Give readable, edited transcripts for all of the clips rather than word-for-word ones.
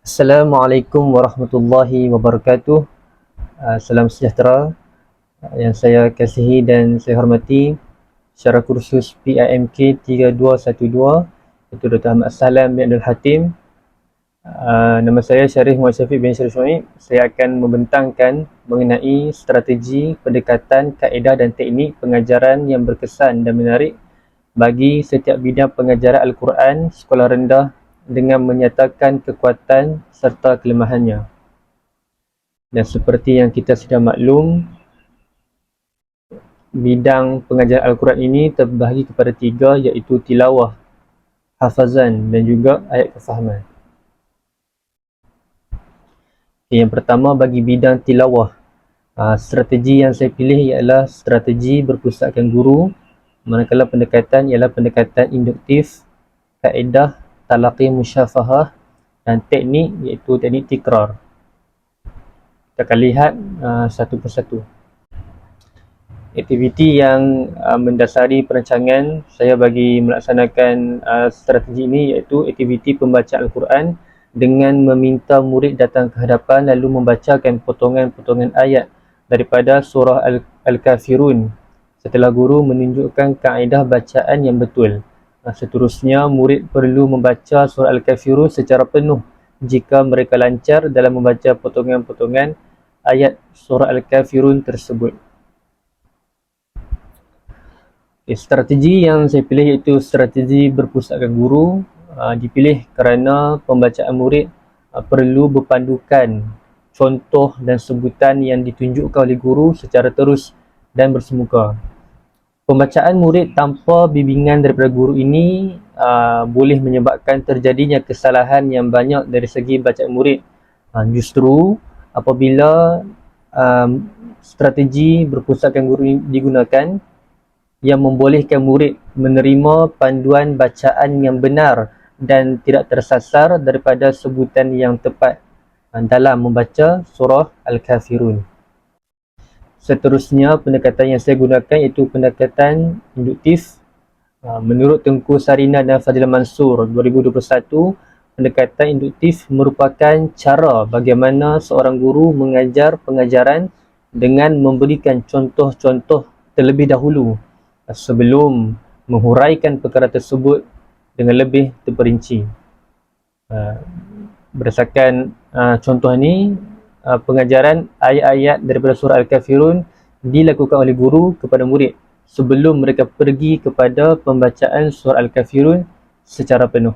Assalamualaikum warahmatullahi wabarakatuh. Salam sejahtera yang saya kasihi dan saya hormati. Secara kursus PIMK 3212, itu Dr. Ahmad Salam bin Abdul Hatim. Nama saya Syarif Muhammad Syafiq bin Syarif Syuaib. Saya akan membentangkan mengenai strategi, pendekatan, kaedah dan teknik pengajaran yang berkesan dan menarik bagi setiap bidang pengajaran Al-Quran sekolah rendah dengan menyatakan kekuatan serta kelemahannya. Dan seperti yang kita sudah maklum, bidang pengajaran Al-Quran ini terbahagi kepada tiga, iaitu tilawah, hafazan dan juga ayat kefahaman. Yang pertama, bagi bidang tilawah, strategi yang saya pilih ialah strategi berpusatkan guru, manakala pendekatan ialah pendekatan induktif, kaedah, talaqi musyafahah dan teknik iaitu teknik tikrar. Kita akan lihat satu persatu. Aktiviti yang mendasari perancangan saya bagi melaksanakan strategi ini iaitu aktiviti pembacaan Al-Quran dengan meminta murid datang ke hadapan lalu membacakan potongan-potongan ayat daripada surah Al-Kafirun setelah guru menunjukkan kaedah bacaan yang betul. Seterusnya, murid perlu membaca surah Al-Kafirun secara penuh jika mereka lancar dalam membaca potongan-potongan ayat surah Al-Kafirun tersebut. Strategi yang saya pilih iaitu strategi berpusatkan guru. Dipilih kerana pembacaan murid perlu berpandukan contoh dan sebutan yang ditunjukkan oleh guru secara terus dan bersemuka. Pembacaan murid tanpa bimbingan daripada guru ini boleh menyebabkan terjadinya kesalahan yang banyak dari segi bacaan murid. Justru apabila strategi berpusatkan guru ini digunakan, yang membolehkan murid menerima panduan bacaan yang benar dan tidak tersasar daripada sebutan yang tepat dalam membaca surah Al-Kafirun. Seterusnya, pendekatan yang saya gunakan iaitu pendekatan induktif. Menurut Tengku Sarina dan Fadilah Mansur 2021, pendekatan induktif merupakan cara bagaimana seorang guru mengajar pengajaran dengan memberikan contoh-contoh terlebih dahulu sebelum menghuraikan perkara tersebut dengan lebih terperinci. Berdasarkan contoh ini, pengajaran ayat-ayat daripada surah Al-Kafirun dilakukan oleh guru kepada murid sebelum mereka pergi kepada pembacaan surah Al-Kafirun secara penuh.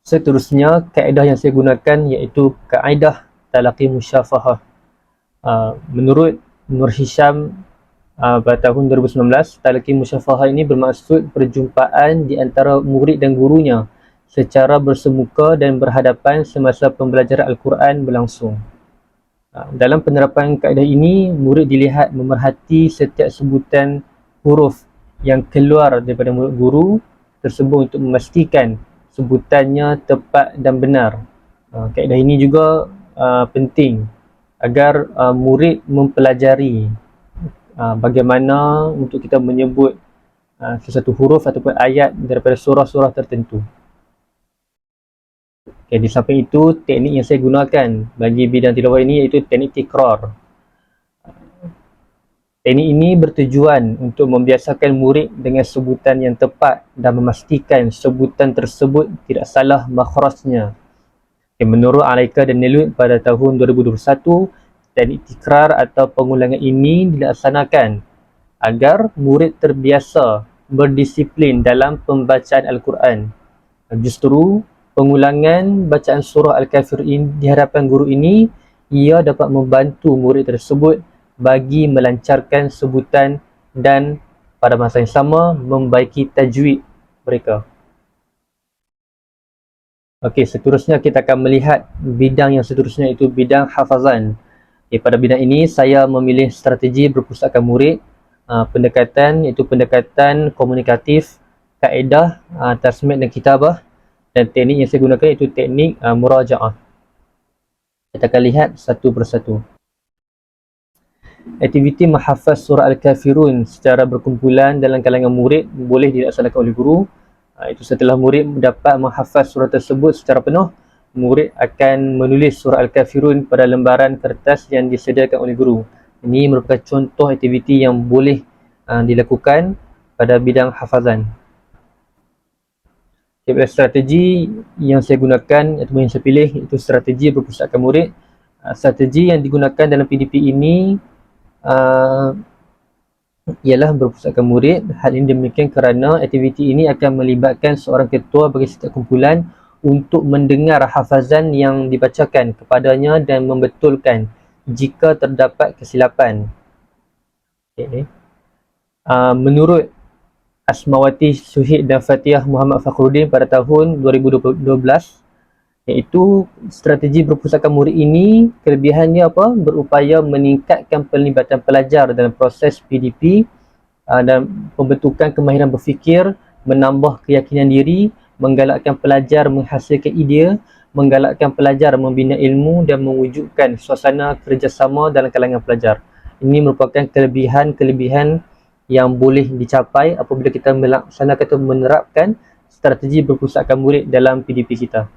Seterusnya, kaedah yang saya gunakan iaitu kaedah talaqi musyafahah. Menurut Nur Hisham pada tahun 2019, talaqi musyafahah ini bermaksud perjumpaan di antara murid dan gurunya secara bersemuka dan berhadapan semasa pembelajaran Al-Quran berlangsung. Dalam penerapan kaedah ini, murid dilihat memerhati setiap sebutan huruf yang keluar daripada mulut guru tersebut untuk memastikan sebutannya tepat dan benar. Kaedah ini juga penting agar murid mempelajari bagaimana untuk kita menyebut sesuatu huruf ataupun ayat daripada surah-surah tertentu. Di samping itu, teknik yang saya gunakan bagi bidang tilawah ini iaitu teknik tikrar. Teknik ini bertujuan untuk membiasakan murid dengan sebutan yang tepat dan memastikan sebutan tersebut tidak salah makhrajnya. Menurut Alaika dan Nelut pada tahun 2021, teknik tikrar atau pengulangan ini dilaksanakan agar murid terbiasa berdisiplin dalam pembacaan Al-Quran. Justru pengulangan bacaan surah Al-Kafir di hadapan guru ini, ia dapat membantu murid tersebut bagi melancarkan sebutan dan pada masa yang sama membaiki tajwid mereka. Okey, seterusnya kita akan melihat bidang yang seterusnya, iaitu bidang hafazan. Pada bidang ini saya memilih strategi berpusatkan murid, pendekatan iaitu pendekatan komunikatif, kaedah tasmid dan kitabah, dan teknik yang saya gunakan iaitu teknik murajaah. Kita akan lihat satu persatu. Aktiviti menghafaz surah Al-Kafirun secara berkumpulan dalam kalangan murid boleh dilaksanakan oleh guru. Itu setelah murid dapat menghafaz surah tersebut secara penuh, murid akan menulis surah Al-Kafirun pada lembaran kertas yang disediakan oleh guru. Ini merupakan contoh aktiviti yang boleh dilakukan pada bidang hafazan. Strategi yang saya gunakan atau yang saya pilih itu strategi perpustakaan murid. Strategi yang digunakan dalam PDP ini ialah berpusatkan murid. Hal ini demikian kerana aktiviti ini akan melibatkan seorang ketua bagi setiap kumpulan untuk mendengar hafazan yang dibacakan kepadanya dan membetulkan jika terdapat kesilapan. Menurut Asmawati Suhid dan Fatihah Muhammad Fakhruddin pada tahun 2012, iaitu strategi perpustakaan murid ini kelebihannya apa? Berupaya meningkatkan pelibatan pelajar dalam proses PDP dan pembentukan kemahiran berfikir, menambah keyakinan diri, menggalakkan pelajar menghasilkan idea, menggalakkan pelajar membina ilmu dan mewujudkan suasana kerjasama dalam kalangan pelajar. Ini merupakan kelebihan-kelebihan yang boleh dicapai apabila kita melaksanakan atau menerapkan strategi perpustakaan murid dalam PDP kita.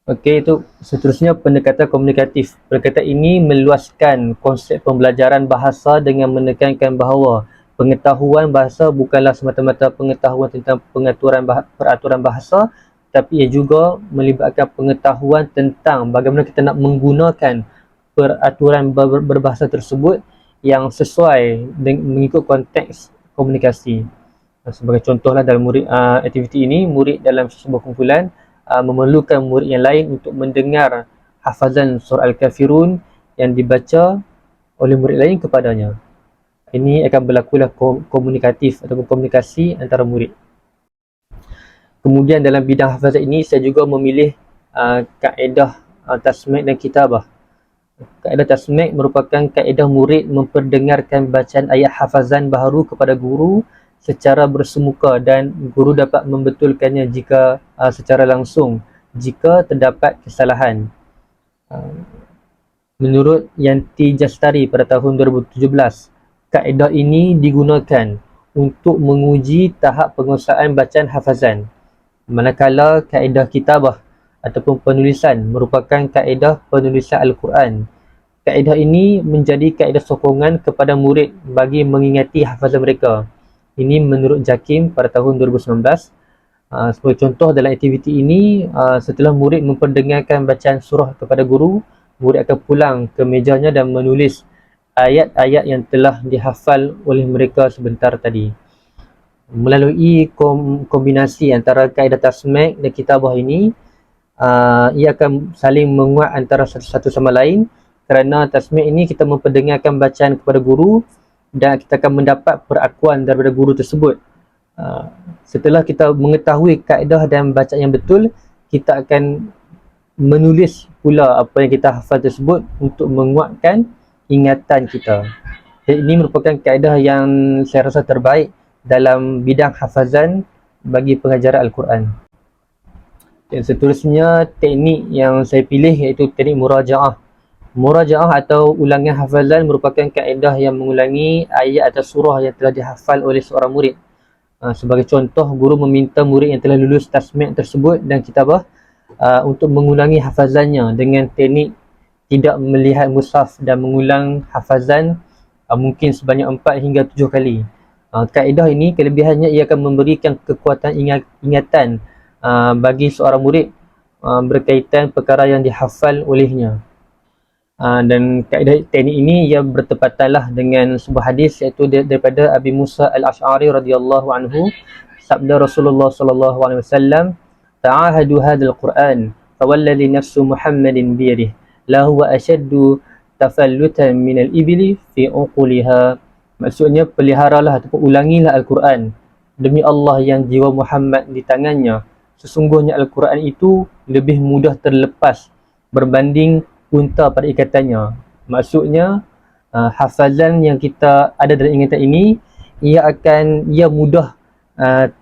Okey, itu seterusnya pendekatan komunikatif. Pendekatan ini meluaskan konsep pembelajaran bahasa dengan menekankan bahawa pengetahuan bahasa bukanlah semata-mata pengetahuan tentang peraturan bahasa, tapi ia juga melibatkan pengetahuan tentang bagaimana kita nak menggunakan peraturan berbahasa tersebut yang sesuai mengikut konteks komunikasi. Sebagai contohlah dalam aktiviti ini, murid dalam sebuah kumpulan memerlukan murid yang lain untuk mendengar hafazan surah Al-Kafirun yang dibaca oleh murid lain kepadanya. Ini akan berlakulah komunikatif ataupun komunikasi antara murid. Kemudian dalam bidang hafazan ini saya juga memilih kaedah tasmik dan kitabah. Kaedah tasmik merupakan kaedah murid memperdengarkan bacaan ayat hafazan baharu kepada guru secara bersemuka dan guru dapat membetulkannya jika secara langsung jika terdapat kesalahan. Menurut Yanti Jastari pada tahun 2017, kaedah ini digunakan untuk menguji tahap penguasaan bacaan hafazan. Manakala kaedah kitabah ataupun penulisan merupakan kaedah penulisan Al-Quran. Kaedah ini menjadi kaedah sokongan kepada murid bagi mengingati hafazan mereka. Ini menurut Jakim pada tahun 2019. Sebagai contoh dalam aktiviti ini, setelah murid memperdengarkan bacaan surah kepada guru, murid akan pulang ke mejanya dan menulis ayat-ayat yang telah dihafal oleh mereka sebentar tadi. Melalui kombinasi antara kaedah tasmik dan kitabah ini, ia akan saling menguat antara satu sama lain, kerana tasmik ini kita memperdengarkan bacaan kepada guru dan kita akan mendapat perakuan daripada guru tersebut. Setelah kita mengetahui kaedah dan bacaan yang betul, kita akan menulis pula apa yang kita hafal tersebut untuk menguatkan ingatan kita. Jadi ini merupakan kaedah yang saya rasa terbaik dalam bidang hafazan bagi pengajaran Al-Quran. Dan seterusnya, teknik yang saya pilih iaitu teknik murajaah. Murajaah atau ulangan hafazan merupakan kaedah yang mengulangi ayat atau surah yang telah dihafal oleh seorang murid. Sebagai contoh, guru meminta murid yang telah lulus tasmik tersebut dan kitabah untuk mengulangi hafazannya dengan teknik tidak melihat mushaf dan mengulang hafazan mungkin sebanyak 4 hingga 7 kali. Kaedah ini, kelebihannya ia akan memberikan kekuatan ingatan bagi seorang murid berkaitan perkara yang dihafal olehnya. Dan kaedah teknik ini ia bertepatanlah dengan sebuah hadis iaitu daripada Abi Musa Al-Ash'ari radhiyallahu anhu, sabda Rasulullah sallallahu alaihi wasallam, ta'ahadu hadzal Qur'an fawalladhi nafsu Muhammadin biyadihi la huwa ashaddu tafallutan min al-ibli fi uquliha. Maksudnya, peliharalah ataupun ulangilah Al-Quran demi Allah yang jiwa Muhammad di tangannya. Sesungguhnya Al-Quran itu lebih mudah terlepas berbanding unta pada ikatannya. Maksudnya, hafazan yang kita ada dalam ingatan ini, ia mudah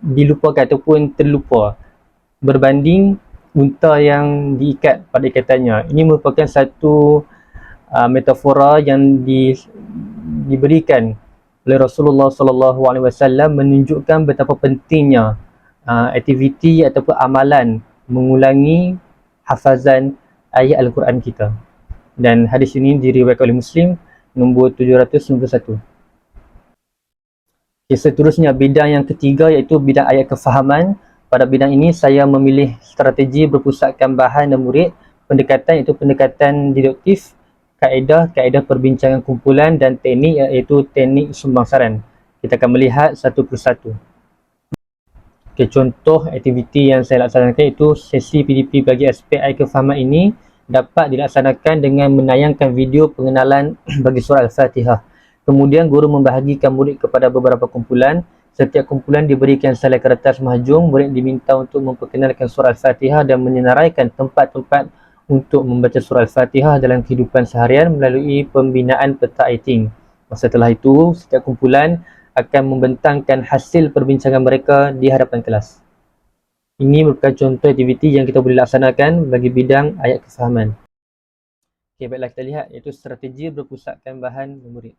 dilupakan ataupun terlupa berbanding unta yang diikat pada ikatannya. Ini merupakan satu metafora yang diberikan oleh Rasulullah SAW menunjukkan betapa pentingnya aktiviti ataupun amalan mengulangi hafazan ayat Al-Quran kita. Dan hadis ini diriwayatkan oleh Muslim nombor 791. Okay, seterusnya bidang yang ketiga iaitu bidang ayat kefahaman. Pada bidang ini saya memilih strategi berpusatkan bahan dan murid. Pendekatan iaitu pendekatan deduktif, kaedah perbincangan kumpulan dan teknik iaitu teknik sumbangsaran. Kita akan melihat satu persatu. Okay, contoh aktiviti yang saya laksanakan itu sesi PDP bagi aspek ayat kefahaman ini dapat dilaksanakan dengan menayangkan video pengenalan bagi surah Al-Fatihah. Kemudian guru membahagikan murid kepada beberapa kumpulan. Setiap kumpulan diberikan selai kertas mahjong. Murid diminta untuk memperkenalkan surah Al-Fatihah dan menyenaraikan tempat-tempat untuk membaca surah Al-Fatihah dalam kehidupan seharian melalui pembinaan peta ayating. Setelah itu, setiap kumpulan akan membentangkan hasil perbincangan mereka di hadapan kelas. Ini merupakan contoh aktiviti yang kita boleh laksanakan bagi bidang ayat kefahaman. Okay, baiklah kita lihat iaitu strategi berpusatkan bahan murid.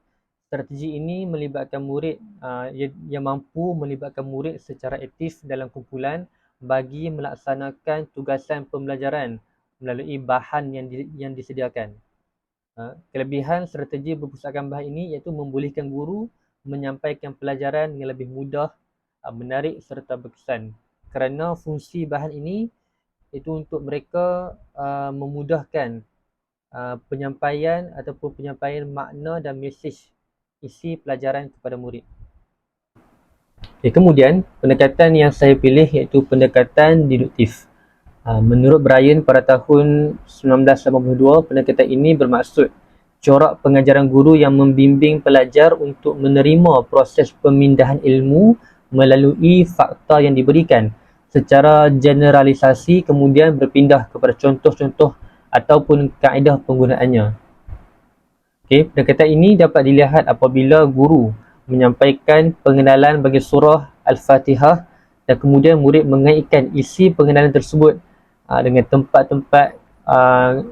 Strategi ini melibatkan murid yang mampu melibatkan murid secara aktif dalam kumpulan bagi melaksanakan tugasan pembelajaran melalui bahan yang disediakan. Kelebihan strategi berpusatkan bahan ini iaitu membolehkan guru menyampaikan pelajaran yang lebih mudah, menarik serta berkesan. Kerana fungsi bahan ini itu untuk mereka memudahkan penyampaian ataupun penyampaian makna dan mesej isi pelajaran kepada murid. Okay, kemudian pendekatan yang saya pilih iaitu pendekatan deduktif. Menurut Brian pada tahun 1982, pendekatan ini bermaksud corak pengajaran guru yang membimbing pelajar untuk menerima proses pemindahan ilmu melalui fakta yang diberikan secara generalisasi, kemudian berpindah kepada contoh-contoh ataupun kaedah penggunaannya. Okay, pendekatan ini dapat dilihat apabila guru menyampaikan pengenalan bagi surah Al-Fatihah dan kemudian murid mengaitkan isi pengenalan tersebut dengan tempat-tempat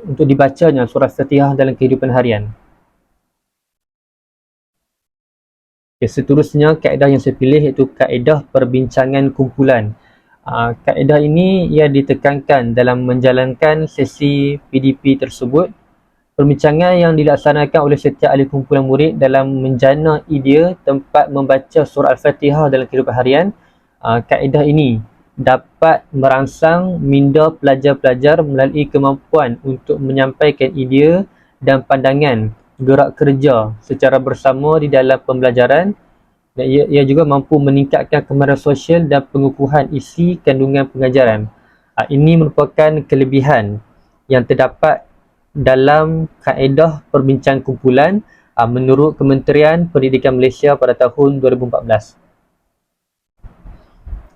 untuk dibacanya surah Al-Fatihah dalam kehidupan harian. Okay, seterusnya kaedah yang saya pilih iaitu kaedah perbincangan kumpulan. Kaedah ini ia ditekankan dalam menjalankan sesi PDP tersebut. Perbincangan yang dilaksanakan oleh setiap ahli kumpulan murid dalam menjana idea tempat membaca surah Al-Fatihah dalam kehidupan harian. Kaedah ini dapat merangsang minda pelajar-pelajar melalui kemampuan untuk menyampaikan idea dan pandangan gerak kerja secara bersama di dalam pembelajaran, dan ia juga mampu meningkatkan kemahiran sosial dan pengukuhan isi kandungan pengajaran. Ini merupakan kelebihan yang terdapat dalam kaedah perbincangan kumpulan menurut Kementerian Pendidikan Malaysia pada tahun 2014.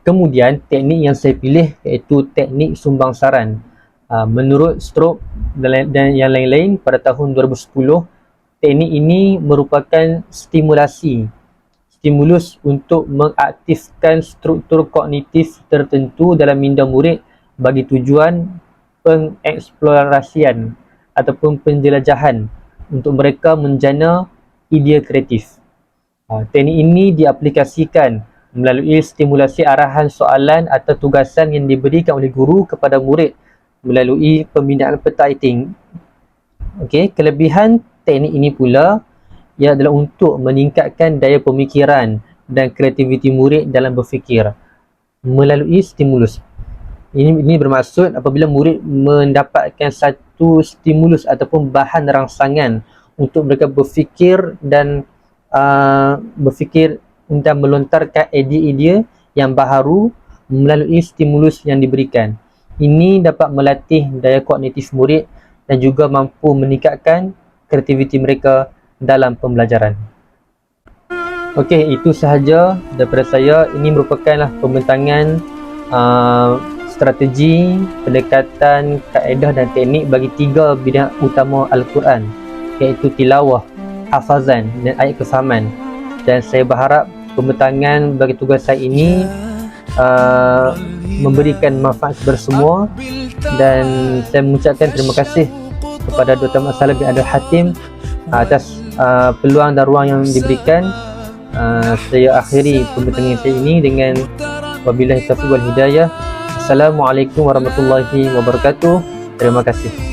Kemudian teknik yang saya pilih iaitu teknik sumbangsaran. Menurut Stroop dan yang lain-lain pada tahun 2010, teknik ini merupakan stimulus untuk mengaktifkan struktur kognitif tertentu dalam minda murid bagi tujuan pengeksplorasian ataupun penjelajahan untuk mereka menjana idea kreatif. Teknik ini diaplikasikan melalui stimulasi arahan soalan atau tugasan yang diberikan oleh guru kepada murid melalui pembinaan peta ayating. Okey, kelebihan teknik ini pula ia adalah untuk meningkatkan daya pemikiran dan kreativiti murid dalam berfikir melalui stimulus. Ini bermaksud apabila murid mendapatkan satu stimulus ataupun bahan rangsangan untuk mereka berfikir dan melontarkan idea-idea yang baharu melalui stimulus yang diberikan. Ini dapat melatih daya kognitif murid dan juga mampu meningkatkan kreativiti mereka dalam pembelajaran. Okey, itu sahaja daripada saya. Ini merupakanlah pembentangan strategi, pendekatan, kaedah dan teknik bagi 3 bidang utama Al-Quran, iaitu tilawah, hafazan dan ayat kefahaman. Dan saya berharap pembentangan bagi tugas saya ini memberikan manfaat kepada semua, dan saya mengucapkan terima kasih kepada Dr. Mat Saleh bin Abdul Hatim atas peluang dan ruang yang diberikan. Saya akhiri pembentangan saya ini dengan Wabillahi taufiq wal hidayah. Assalamualaikum warahmatullahi wabarakatuh. Terima kasih.